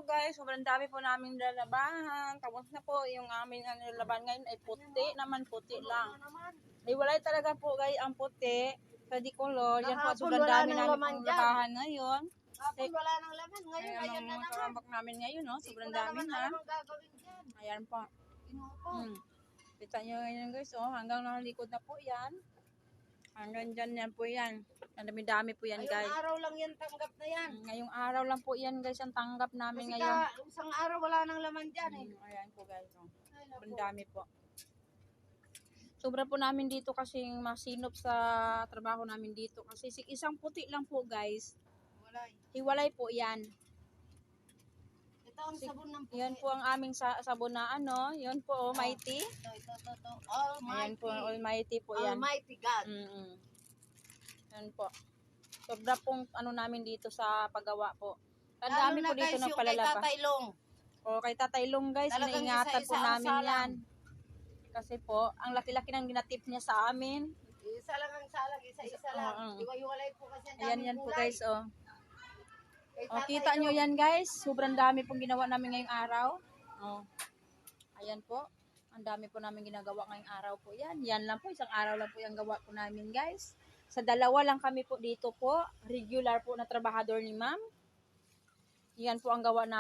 guys, sobrang dami po namin lalabahan. Tapos na po yung aming lalaban ngayon ay puti naman, puti lang. Iwalay talaga po guys ang puti. Pwede color. Yan po, sobrang dami namin pong labahan ngayon. Wala nang laman. Ngayon, ayan na naman. Mga namin ngayon, no? Sobrang dami na. Ayan po. Kita nyo ngayon guys, oh. Hanggang nakalikod na po yan. Hanggang dyan yan po yan. Ang dami-dami po yan guys. Ngayong araw lang yan, tanggap na yan. Ngayong araw lang po yan guys, ang tanggap namin Kasi ngayon. isang araw wala nang laman dyan eh. Ayan po guys, oh. Sobrang dami po. Sobra po namin dito kasi masinop sa trabaho namin dito. Kasi isang puti lang po guys. Hiwalay po yan. Ito ang sabon ng puti. Yan po ang aming sabon na ano. Yan po, Almighty. Ito. Almighty. Ayan po, Almighty po yan. Almighty God. Yan po. Sobra pong ano namin dito sa paggawa po. Ang dami po dito ng palalaba. O kay Tatay Long guys, iniingatan po namin yan. Kasi po, ang laki-laki ng ginatip niya sa amin. Isa lang ang salag, isa-isa lang. Iwa-iwalay po kasi ang daming Ayan yan po gulay. guys, oh. O, kita nyo yan guys. Sobrang dami pong ginawa namin ngayong araw. Oh. Ayan po. Ang dami po namin ginagawa ngayong araw po yan. Yan lang po. Isang araw lang po yung gawa po namin guys. Sa dalawa lang kami po dito po. Regular po na trabahador ni ma'am. Yan po ang gawa namin.